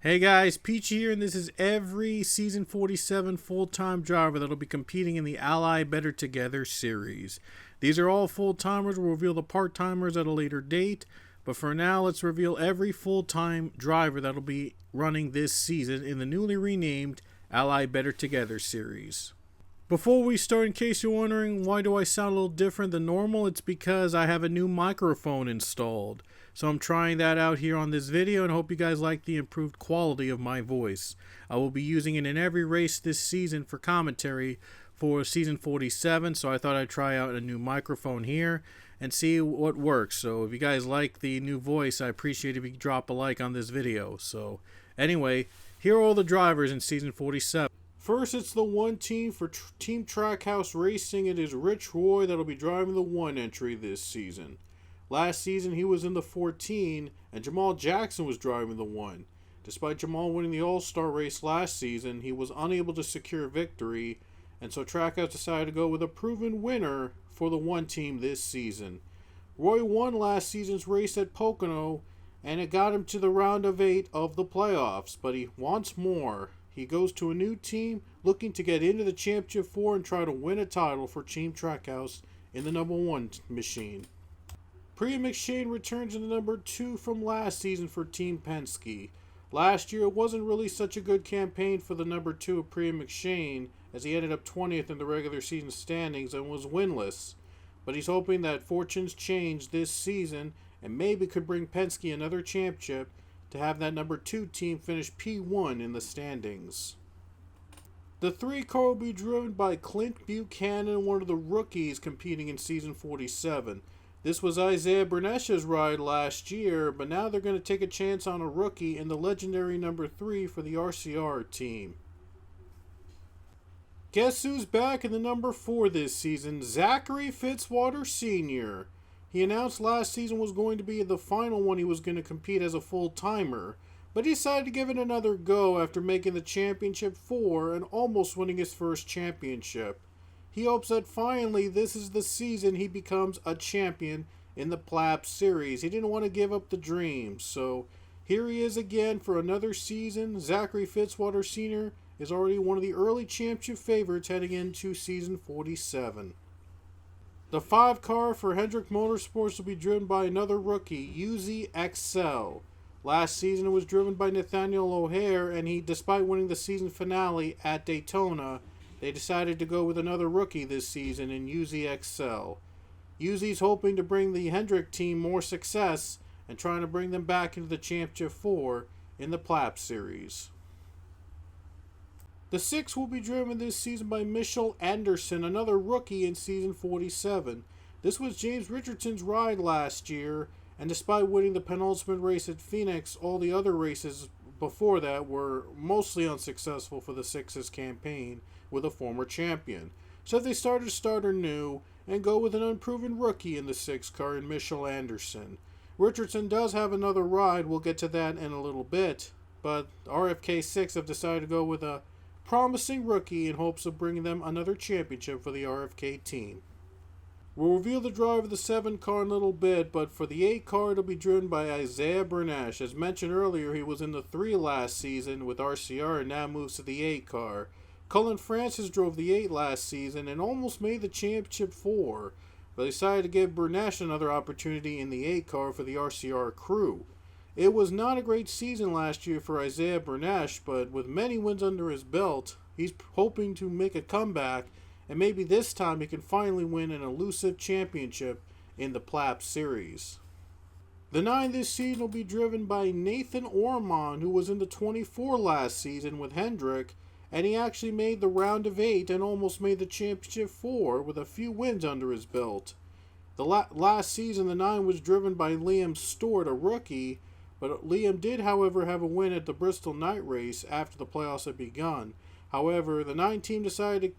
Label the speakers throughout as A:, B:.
A: Hey guys, Peachy here, and this is every Season 47 full-time driver that'll be competing in the Ally Better Together series. These are all full-timers. We'll reveal the part-timers at a later date, but for now, let's reveal every full-time driver that'll be running this season in the newly renamed Ally Better Together series. Before we start, in case you're wondering why do I sound a little different than normal, it's because I have a new microphone installed. So I'm trying that out here on this video and hope you guys like the improved quality of my voice. I will be using it in every race this season for commentary for season 47, so I thought I'd try out a new microphone here and see what works. So if you guys like the new voice, I appreciate if you drop a like on this video. So anyway, here are all the drivers in season 47. First, it's the one team for Team Trackhouse Racing. It is Rich Roy that'll be driving the 1 entry this season. Last season, he was in the 14, and Jamal Jackson was driving the 1. Despite Jamal winning the All-Star race last season, he was unable to secure victory, and so Trackhouse decided to go with a proven winner for the 1 team this season. Roy won last season's race at Pocono, and it got him to the round of 8 of the playoffs, but he wants more. He goes to a new team looking to get into the Championship 4 and try to win a title for Team Trackhouse in the number 1 machine. Priya McShane returns in the number 2 from last season for Team Penske. Last year it wasn't really such a good campaign for the number 2 of Priya McShane, as he ended up 20th in the regular season standings and was winless. But he's hoping that fortunes change this season and maybe could bring Penske another championship to have that number 2 team finish P1 in the standings. The 3 car will be driven by Clint Buchanan, one of the rookies competing in season 47. This was Isaiah Burnesh's ride last year, but now they're going to take a chance on a rookie in the legendary number 3 for the RCR team. Guess who's back in the number 4 this season? Zachary Fitzwater Sr. He announced last season was going to be the final one he was going to compete as a full-timer, but he decided to give it another go after making the Championship 4 and almost winning his first championship. He hopes that finally this is the season he becomes a champion in the PLABT series. He didn't want to give up the dream, so here he is again for another season. Zachary Fitzwater Sr. is already one of the early championship favorites heading into season 47. The 5 car for Hendrick Motorsports will be driven by another rookie, UZXL. Last season it was driven by Nathaniel O'Hare, and he, despite winning the season finale at Daytona, they decided to go with another rookie this season in UZXL. UZ's hoping to bring the Hendrick team more success and trying to bring them back into the Championship 4 in the PLABT series. The 6 will be driven this season by Mitchell Anderson, another rookie in season 47. This was James Richardson's ride last year, and despite winning the penultimate race at Phoenix, all the other races before that were mostly unsuccessful for the 6's campaign with a former champion. So they started to start anew and go with an unproven rookie in the 6 car in Mitchell Anderson. Richardson does have another ride, we'll get to that in a little bit, but RFK 6 have decided to go with a promising rookie in hopes of bringing them another championship for the RFK team. We'll reveal the driver of the 7 car in a little bit, but for the 8 car it'll be driven by Isaiah Bernash. As mentioned earlier, he was in the 3 last season with RCR and now moves to the 8 car. Cullen Francis drove the 8 last season and almost made the Championship 4, but decided to give Bernash another opportunity in the 8 car for the RCR crew. It was not a great season last year for Isaiah Bernash, but with many wins under his belt, he's hoping to make a comeback, and maybe this time he can finally win an elusive championship in the PLABT series. The 9 this season will be driven by Nathan Ormond, who was in the 24 last season with Hendrick, and he actually made the round of 8 and almost made the Championship 4 with a few wins under his belt. The last season, the 9 was driven by Liam Stewart, a rookie, but Liam did, however, have a win at the Bristol night race after the playoffs had begun. However, the 9 team decided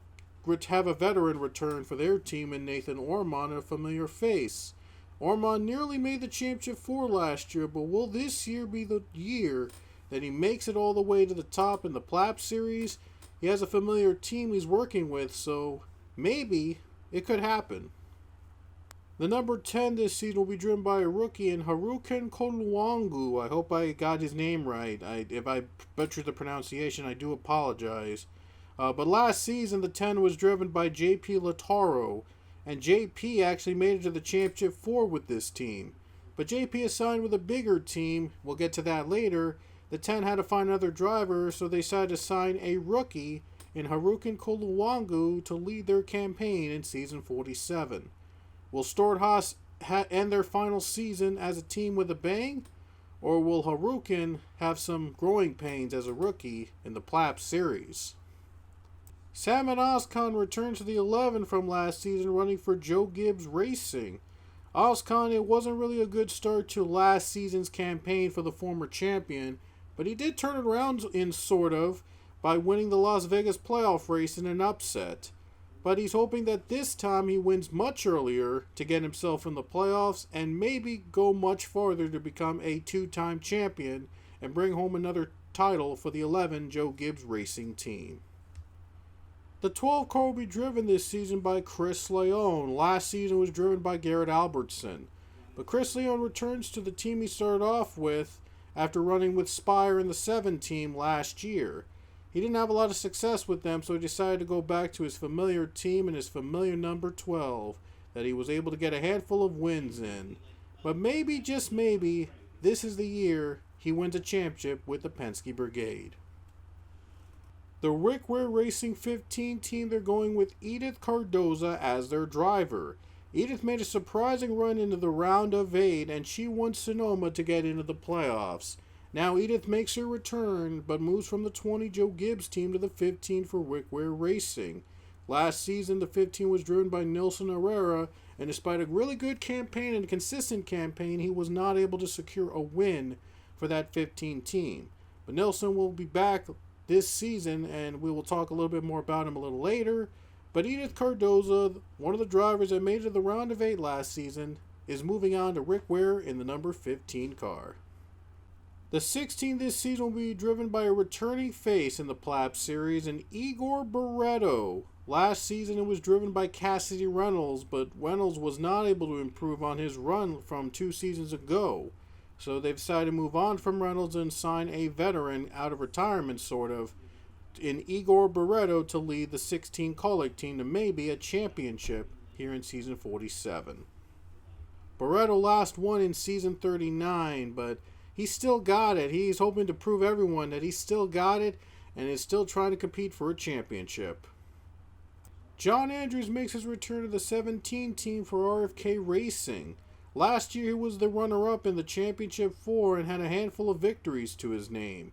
A: to have a veteran return for their team in Nathan Ormond, a familiar face. Ormond nearly made the Championship 4 last year, but will this year be the year that he makes it all the way to the top in the PLABT series? He has a familiar team he's working with, so maybe it could happen. The number 10 this season will be driven by a rookie in Haruken Kolwangu. I hope I got his name right. If I butchered the pronunciation, I do apologize. But last season, the 10 was driven by JP Lataro, and JP actually made it to the Championship 4 with this team. But JP is signed with a bigger team. We'll get to that later. The 10 had to find another driver, so they decided to sign a rookie in Haruken Kolwangu to lead their campaign in season 47. Will Stordhaus end their final season as a team with a bang? Or will Haruken have some growing pains as a rookie in the PLABT series? Salman Ozkan returned to the 11 from last season running for Joe Gibbs Racing. Ozkan, it wasn't really a good start to last season's campaign for the former champion, but he did turn it around sort of by winning the Las Vegas playoff race in an upset. But he's hoping that this time he wins much earlier to get himself in the playoffs and maybe go much farther to become a two-time champion and bring home another title for the 11 Joe Gibbs Racing team. The 12 car will be driven this season by Chris Leone. Last season was driven by Garrett Albertson. But Chris Leone returns to the team he started off with after running with Spire in the 7 team last year. He didn't have a lot of success with them, so he decided to go back to his familiar team and his familiar number 12 that he was able to get a handful of wins in. But maybe, just maybe, this is the year he wins a championship with the Penske Brigade. The Rick Ware Racing 15 team, they're going with Edith Cardoza as their driver. Edith made a surprising run into the round of 8, and she won Sonoma to get into the playoffs. Now Edith makes her return, but moves from the 20 Joe Gibbs team to the 15 for Rick Ware Racing. Last season, the 15 was driven by Nilson Herrera, and despite a really good campaign and a consistent campaign, he was not able to secure a win for that 15 team. But Nilson will be back this season, and we will talk a little bit more about him a little later. But Edith Cardoza, one of the drivers that made it to the round of 8 last season, is moving on to Rick Ware in the number 15 car. The 16 this season will be driven by a returning face in the PLABT series, and Igor Barreto. Last season it was driven by Cassidy Reynolds, but Reynolds was not able to improve on his run from 2 seasons ago. So they've decided to move on from Reynolds and sign a veteran out of retirement, sort of, in Igor Barreto to lead the 16 Colic team to maybe a championship here in season 47. Barreto last won in season 39, but he still got it. He's hoping to prove everyone that he still got it and is still trying to compete for a championship. John Andrews makes his return to the 17 team for RFK Racing. Last year he was the runner-up in the Championship 4 and had a handful of victories to his name.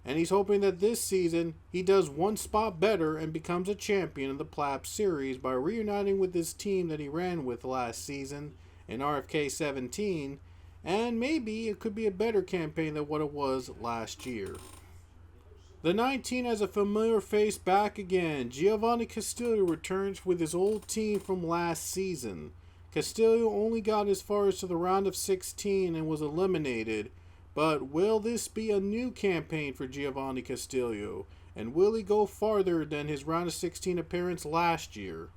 A: And he's hoping that this season he does one spot better and becomes a champion in the PLABT series by reuniting with his team that he ran with last season in RFK 17. And maybe it could be a better campaign than what it was last year. The 19 has a familiar face back again. Giovanni Castillo returns with his old team from last season. Castillo only got as far as to the round of 16 and was eliminated. But will this be a new campaign for Giovanni Castillo? And will he go farther than his round of 16 appearance last year?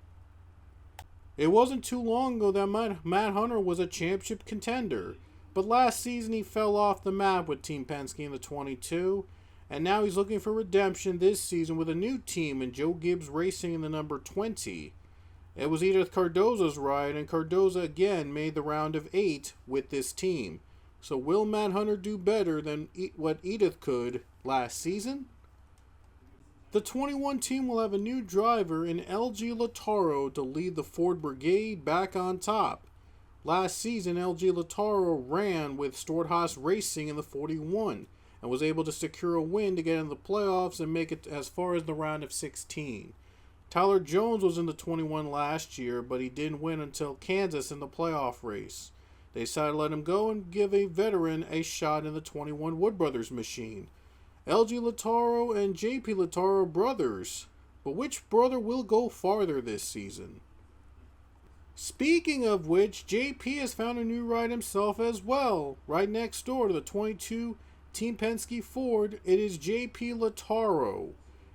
A: It wasn't too long ago that Matt Hunter was a championship contender. But last season he fell off the map with Team Penske in the 22, and now he's looking for redemption this season with a new team in Joe Gibbs Racing in the number 20. It was Edith Cardoza's ride, and Cardoza again made the round of 8 with this team. So will Matt Hunter do better than what Edith could last season? The 21 team will have a new driver in LG Lataro to lead the Ford Brigade back on top. Last season, LG Lataro ran with Stordhaus Racing in the 41 and was able to secure a win to get in the playoffs and make it as far as the round of 16. Tyler Jones was in the 21 last year, but he didn't win until Kansas in the playoff race. They decided to let him go and give a veteran a shot in the 21 Wood Brothers machine. LG Lataro and JP Lataro are brothers, but which brother will go farther this season? Speaking of which, JP has found a new ride himself as well. Right next door to the 22 Team Penske Ford, it is JP Lataro.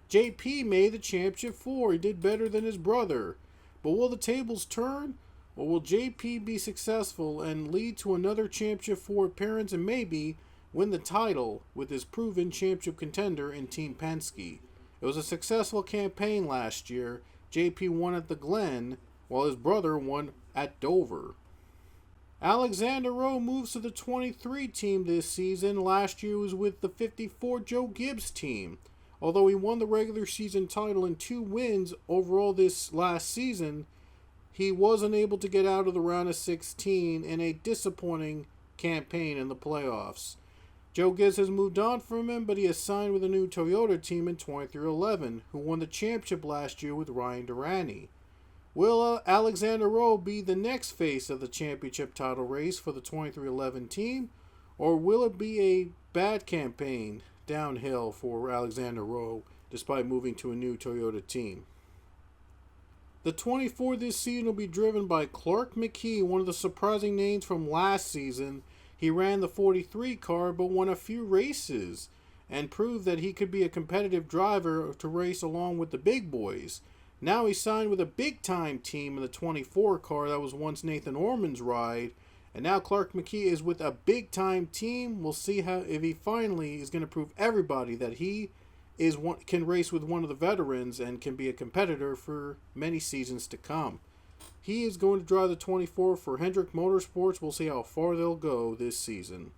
A: JP made the Championship 4. He did better than his brother. But will the tables turn? Or will JP be successful and lead to another championship for appearance and maybe win the title with his proven championship contender in Team Penske? It was a successful campaign last year. JP won at the Glen, while his brother won at Dover. Alexander Rowe moves to the 23 team this season. Last year was with the 54 Joe Gibbs team. Although he won the regular season title and 2 wins overall this last season, he wasn't able to get out of the round of 16 in a disappointing campaign in the playoffs. Joe Gibbs has moved on from him, but he has signed with a new Toyota team in 2311, who won the championship last year with Ryan Durrani. Will Alexander Rowe be the next face of the championship title race for the 2311 team, or will it be a bad campaign downhill for Alexander Rowe despite moving to a new Toyota team? The 24 this season will be driven by Clark McKee, one of the surprising names from last season. He ran the 43 car but won a few races and proved that he could be a competitive driver to race along with the big boys. Now he signed with a big-time team in the 24 car that was once Nathan Orman's ride, and now Clark McKee is with a big-time team. We'll see if he finally is going to prove everybody that he can race with one of the veterans and can be a competitor for many seasons to come. He is going to drive the 24 for Hendrick Motorsports. We'll see how far they'll go this season.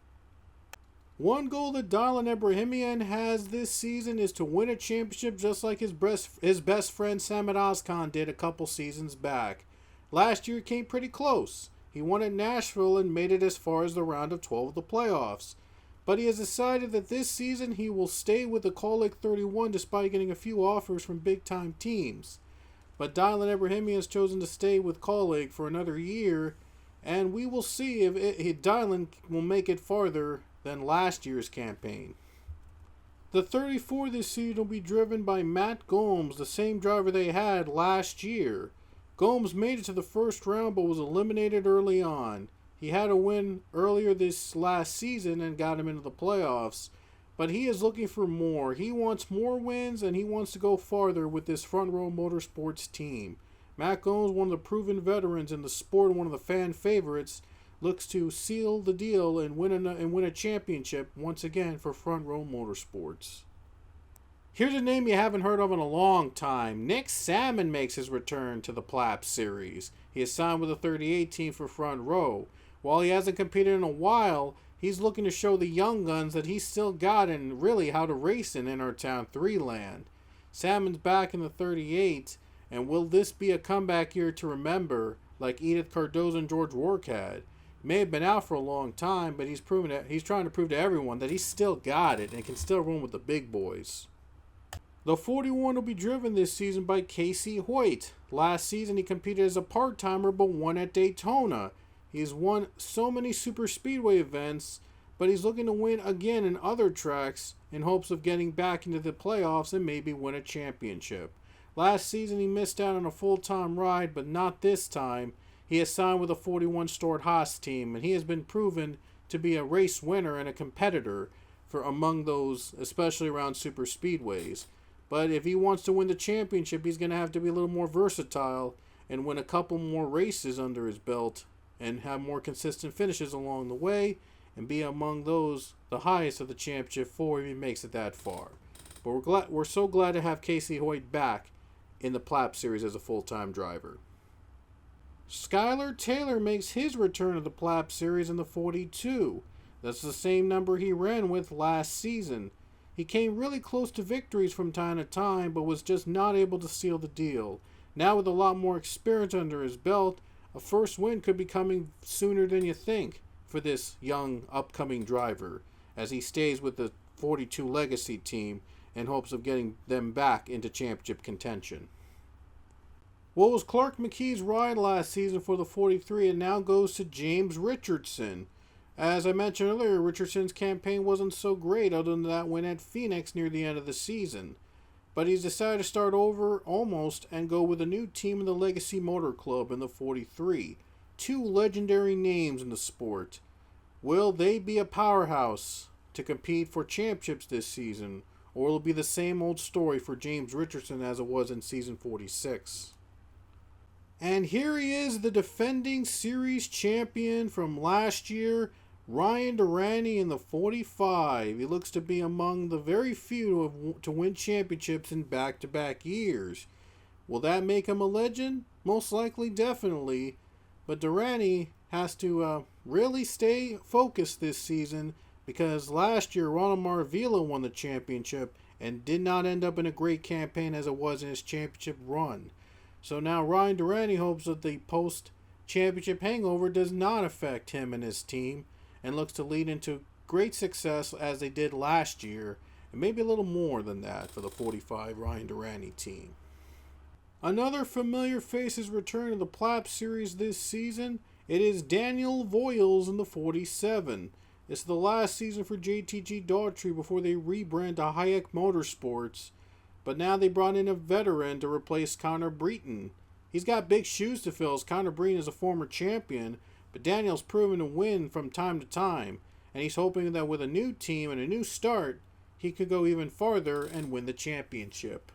A: One goal that Dylan Ebrahimian has this season is to win a championship just like his best friend Samet Ozkan did a couple seasons back. Last year came pretty close. He won at Nashville and made it as far as the round of 12 of the playoffs. But he has decided that this season he will stay with the Kaulig 31 despite getting a few offers from big-time teams. But Dylan Ebrahimian has chosen to stay with Kaulig for another year, and we will see if Dylan will make it farther than last year's campaign. The 34 this season will be driven by Matt Gomes, the same driver they had last year. Gomes made it to the first round but was eliminated early on. He had a win earlier this last season and got him into the playoffs, but he is looking for more. He wants more wins and he wants to go farther with this Front Row Motorsports team. Matt Gomes, one of the proven veterans in the sport and one of the fan favorites, looks to seal the deal and win a championship once again for Front Row Motorsports. Here's a name you haven't heard of in a long time. Nick Salmon makes his return to the PLABT series. He is signed with the 38 team for Front Row. While he hasn't competed in a while, he's looking to show the young guns that he's still got and really how to race in Intertown 3 land. Salmon's back in the 38, and will this be a comeback year to remember like Edith Cardozo and George Rourke had? May have been out for a long time, but he's trying to prove to everyone that he's still got it and can still run with the big boys. The 41 will be driven this season by Casey Hoyt. Last season he competed as a part-timer but won at Daytona. He's won so many super speedway events, but he's looking to win again in other tracks in hopes of getting back into the playoffs and maybe win a championship. Last season he missed out on a full-time ride, but not this time. He has signed with a 41 Stewart Haas team, and he has been proven to be a race winner and a competitor for among those, especially around super speedways. But if he wants to win the championship, he's going to have to be a little more versatile and win a couple more races under his belt and have more consistent finishes along the way and be among those the highest of the championship if he makes it that far. But we're so glad to have Casey Hoyt back in the PLABT series as a full-time driver. Skylar Taylor makes his return to the PLABT series in the 42. That's the same number he ran with last season. He came really close to victories from time to time, but was just not able to seal the deal. Now with a lot more experience under his belt, a first win could be coming sooner than you think for this young upcoming driver, as he stays with the 42 Legacy team in hopes of getting them back into championship contention. What was Clark McKee's ride last season for the 43 and now goes to James Richardson. As I mentioned earlier, Richardson's campaign wasn't so great other than that win at Phoenix near the end of the season. But he's decided to start over almost and go with a new team in the Legacy Motor Club in the 43. Two legendary names in the sport. Will they be a powerhouse to compete for championships this season, or will it be the same old story for James Richardson as it was in season 46? And here he is, the defending series champion from last year, Ryan Durante in the 45. He looks to be among the very few to win championships in back-to-back years. Will that make him a legend? Most likely, definitely. But Durante has to really stay focused this season because last year Ronald Maravilla won the championship and did not end up in a great campaign as it was in his championship run. So now Ryan Durante hopes that the post-championship hangover does not affect him and his team and looks to lead into great success as they did last year, and maybe a little more than that for the 45 Ryan Durante team. Another familiar face is returning to the PLABT series this season. It is Daniel Voiles in the 47. This is the last season for JTG Daughtry before they rebrand to Hayek Motorsports. But now they brought in a veteran to replace Connor Breton. He's got big shoes to fill as Connor Breton is a former champion, but Daniel's proven to win from time to time, and he's hoping that with a new team and a new start, he could go even farther and win the championship.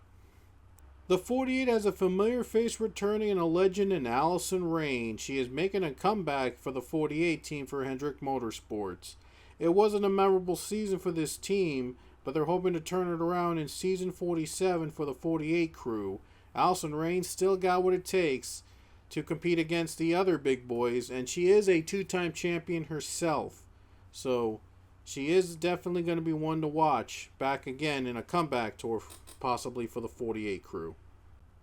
A: The 48 has a familiar face returning and a legend in Allison Rain. She is making a comeback for the 48 team for Hendrick Motorsports. It wasn't a memorable season for this team, but they're hoping to turn it around in season 47 for the 48 crew. Allison Rain still got what it takes to compete against the other big boys, and she is a two-time champion herself. So she is definitely going to be one to watch back again in a comeback tour, possibly for the 48 crew.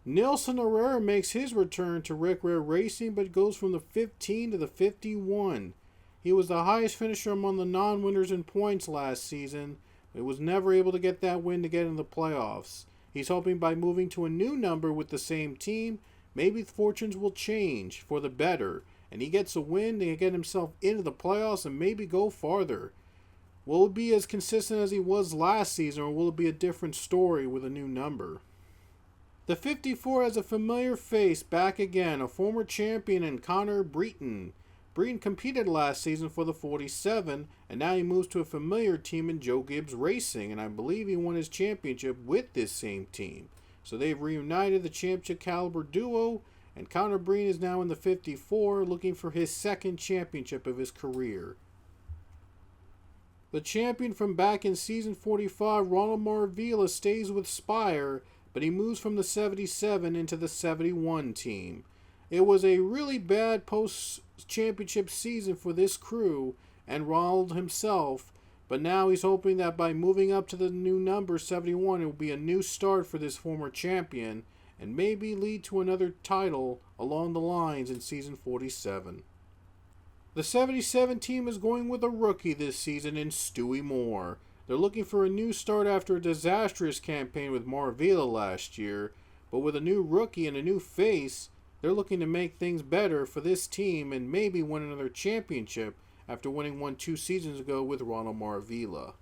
A: Nilson Herrera makes his return to Rick Rare Racing, but goes from the 15 to the 51. He was the highest finisher among the non-winners in points last season, but was never able to get that win to get in the playoffs. He's hoping by moving to a new number with the same team, maybe fortunes will change for the better, and he gets a win to get himself into the playoffs and maybe go farther. Will it be as consistent as he was last season, or will it be a different story with a new number? The 54 has a familiar face back again, a former champion in Connor Breton. Breton competed last season for the 47, and now he moves to a familiar team in Joe Gibbs Racing, and I believe he won his championship with this same team. So they've reunited the championship caliber duo, and Connor Breton is now in the 54, looking for his second championship of his career. The champion from back in season 45, Ronald Maravilla, stays with Spire, but he moves from the 77 into the 71 team. It was a really bad post-championship season for this crew and Ronald himself, but now he's hoping that by moving up to the new number 71, it will be a new start for this former champion and maybe lead to another title along the lines in season 47. The 77 team is going with a rookie this season in Stewie Moore. They're looking for a new start after a disastrous campaign with Maravilla last year, but with a new rookie and a new face, they're looking to make things better for this team and maybe win another championship after winning one 2 seasons ago with Ronald Maravilla.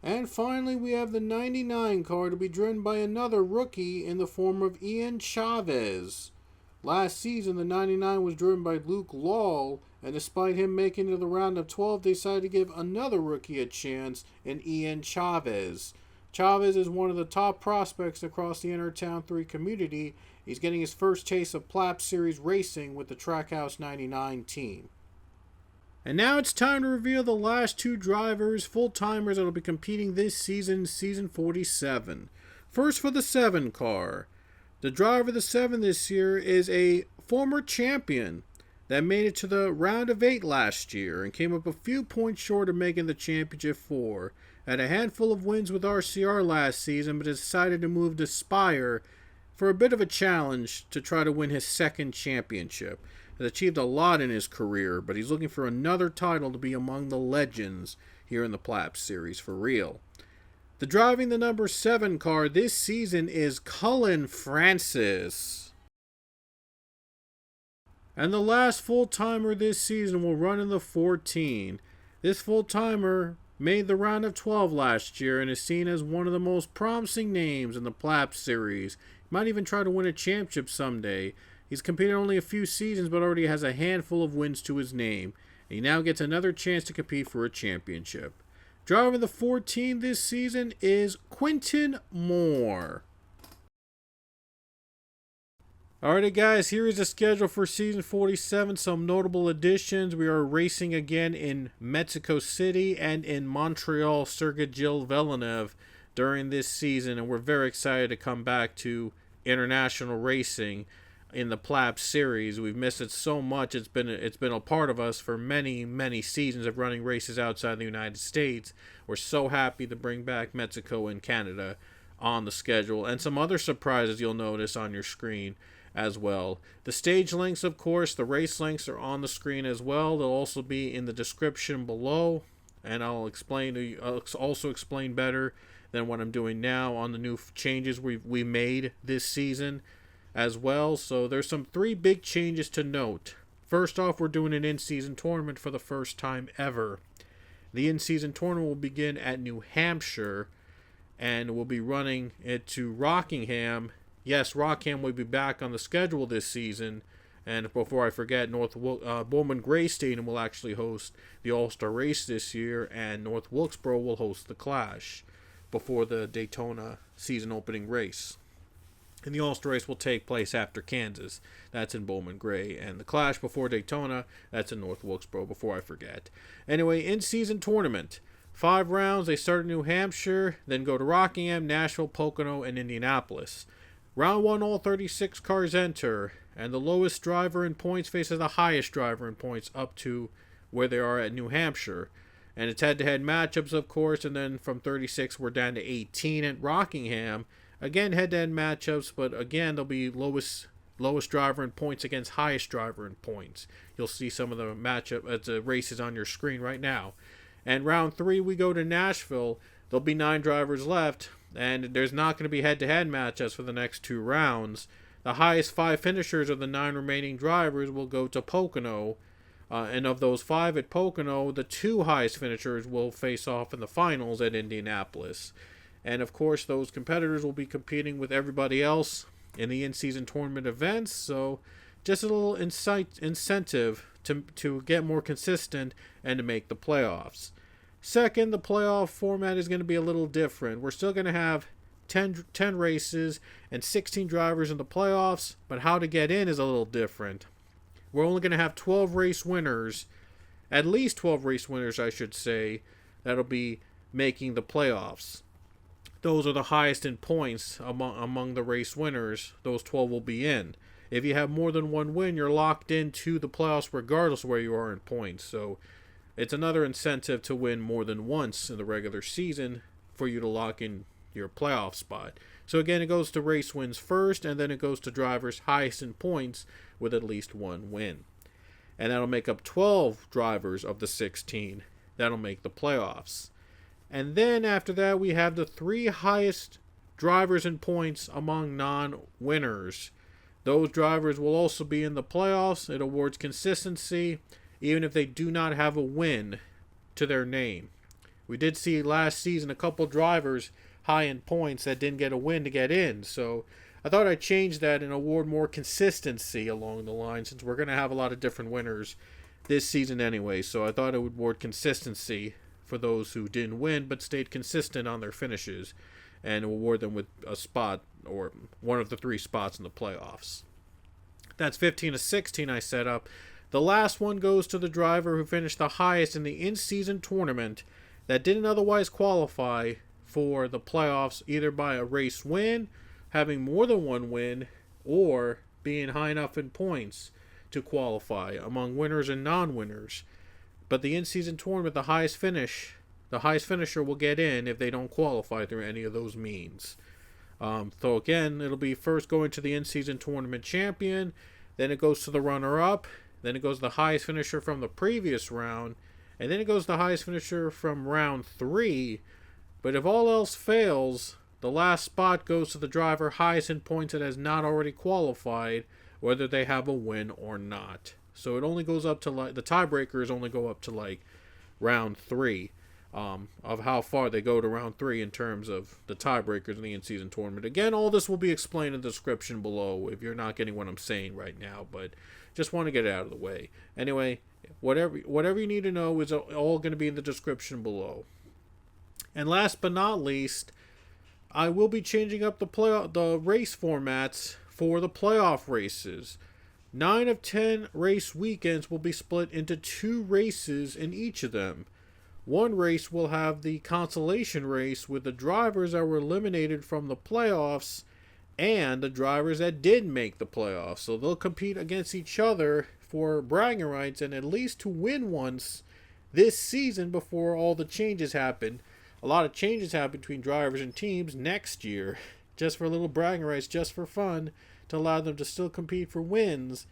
A: And finally, we have the 99 car to be driven by another rookie in the form of Ian Chavez. Last season, the 99 was driven by Luke Lawl, and despite him making it to the round of 12, they decided to give another rookie a chance in Ian Chavez. Chavez is one of the top prospects across the Intertown 3 community. He's getting his first taste of PLABT Series racing with the Trackhouse 99 team. And now it's time to reveal the last 2 drivers, full-timers that will be competing this season, season 47. First for the 7 car. The driver of the 7 this year is a former champion that made it to the round of 8 last year and came up a few points short of making the championship 4. Had a handful of wins with RCR last season, but decided to move to Spire for a bit of a challenge to try to win his second championship. Has achieved a lot in his career, but he's looking for another title to be among the legends here in the PLABT series for real. The driving the number 7 car this season is Cullen Francis. And the last full-timer this season will run in the 14. This full-timer made the round of 12 last year and is seen as one of the most promising names in the PLABT series. He might even try to win a championship someday. He's competed only a few seasons but already has a handful of wins to his name. And he now gets another chance to compete for a championship. Driver the 14 this season is Quentin Moore. Alrighty guys, here is the schedule for season 47. Some notable additions. We are racing again in Mexico City and in Montreal Circuit Gilles Villeneuve during this season, and we're very excited to come back to international racing in the PLABT series. We've missed it so much. It's been a part of us for many seasons of running races outside the United States. We're so happy to bring back Mexico and Canada on the schedule, and some other surprises you'll notice on your screen as well. The stage links, of course, the race links are on the screen as well. They'll also be in the description below, and I'll also explain better than what I'm doing now on the new changes we made this season as well. So there's 3 big changes to note. First off, we're doing an in-season tournament for the first time ever. The in-season tournament will begin at New Hampshire, and we'll be running it to Rockingham. Yes, Rockingham will be back on the schedule this season. And before I forget, Bowman Gray Stadium will actually host the All-Star race this year, and North Wilkesboro will host the Clash before the Daytona season opening race. And the All-Star race will take place after Kansas. That's in Bowman Gray. And the Clash before Daytona, that's in North Wilkesboro, before I forget. Anyway, in-season tournament. 5 rounds. They start in New Hampshire, then go to Rockingham, Nashville, Pocono, and Indianapolis. Round 1, all 36 cars enter, and the lowest driver in points faces the highest driver in points up to where they are at New Hampshire. And it's head-to-head matchups, of course, and then from 36 we're down to 18 at Rockingham. Again, head-to-head matchups, but again, there'll be lowest driver in points against highest driver in points. You'll see some of the races on your screen right now. And round 3, we go to Nashville. There'll be 9 drivers left, and there's not going to be head-to-head matchups for the next 2 rounds. The highest 5 finishers of the 9 remaining drivers will go to Pocono, and of those 5 at Pocono, the 2 highest finishers will face off in the finals at Indianapolis. And of course, those competitors will be competing with everybody else in the in-season tournament events, so just a little incentive to get more consistent and to make the playoffs. Second, the playoff format is going to be a little different. We're still going to have 10 races and 16 drivers in the playoffs, but how to get in is a little different. We're only going to have 12 race winners, at least 12 race winners, I should say, that'll be making the playoffs. Those are the highest in points among the race winners. Those 12 will be in. If you have more than 1 win, you're locked into the playoffs regardless of where you are in points. So it's another incentive to win more than once in the regular season for you to lock in your playoff spot. So again, it goes to race wins first, and then it goes to drivers highest in points with at least 1 win. And that'll make up 12 drivers of the 16. That'll make the playoffs. And then after that, we have the 3 highest drivers in points among non-winners. Those drivers will also be in the playoffs. It awards consistency, even if they do not have a win to their name. We did see last season a couple drivers high in points that didn't get a win to get in. So I thought I'd change that and award more consistency along the line, since we're going to have a lot of different winners this season anyway. So I thought it would award consistency for those who didn't win but stayed consistent on their finishes, and award them with a spot or one of the 3 spots in the playoffs. That's 15 to 16 I set up. The last one goes to the driver who finished the highest in the in-season tournament that didn't otherwise qualify for the playoffs, either by a race win, having more than 1 win, or being high enough in points to qualify among winners and non-winners. But the in-season tournament, the highest finisher will get in if they don't qualify through any of those means. So again, it'll be first going to the in-season tournament champion, then it goes to the runner-up, then it goes to the highest finisher from the previous round, and then it goes to the highest finisher from round 3. But if all else fails, the last spot goes to the driver highest in points that has not already qualified, whether they have a win or not. So it only goes up to the tiebreakers only go up to round 3 of how far they go to round 3 in terms of the tiebreakers in the in-season tournament. Again, all this will be explained in the description below if you're not getting what I'm saying right now, but just want to get it out of the way. Anyway, whatever you need to know is all going to be in the description below. And last but not least, I will be changing up the race formats for the playoff races. 9 of 10 race weekends will be split into 2 races in each of them. One race will have the consolation race with the drivers that were eliminated from the playoffs and the drivers that did make the playoffs. So they'll compete against each other for bragging rights and at least to win once this season before all the changes happen. A lot of changes happen between drivers and teams next year, just for a little bragging rights, just for fun, to allow them to still compete for wins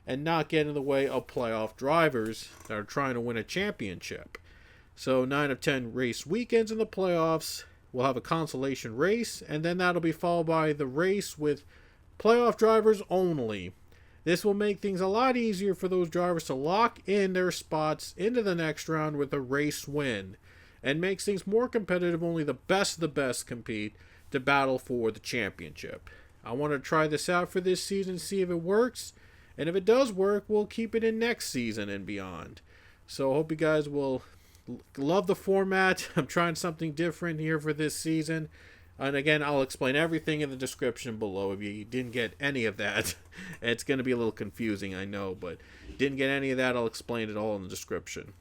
A: and not get in the way of playoff drivers that are trying to win a championship. So 9 of 10 race weekends in the playoffs. We'll have a consolation race, and then that'll be followed by the race with playoff drivers only. This will make things a lot easier for those drivers to lock in their spots into the next round with a race win, and makes things more competitive. Only the best of the best compete to battle for the championship. I want to try this out for this season, see if it works, and if it does work, we'll keep it in next season and beyond. So I hope you guys will love the format. I'm trying something different here for this season. And again, I'll explain everything in the description below if you didn't get any of that. It's going to be a little confusing, I know, but didn't get any of that, I'll explain it all in the description.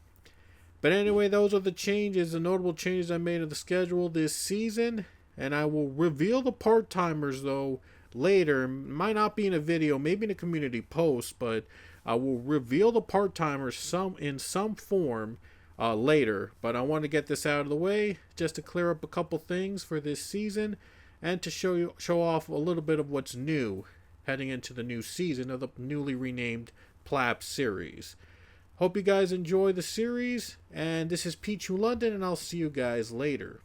A: But anyway, those are the changes, the notable changes I made to the schedule this season. And I will reveal the part-timers, though, later. It might not be in a video, maybe in a community post, but I will reveal the part-timers in some form later. But I want to get this out of the way just to clear up a couple things for this season and to show off a little bit of what's new heading into the new season of the newly renamed PLABT series. Hope you guys enjoy the series, and this is Pichu London, and I'll see you guys later.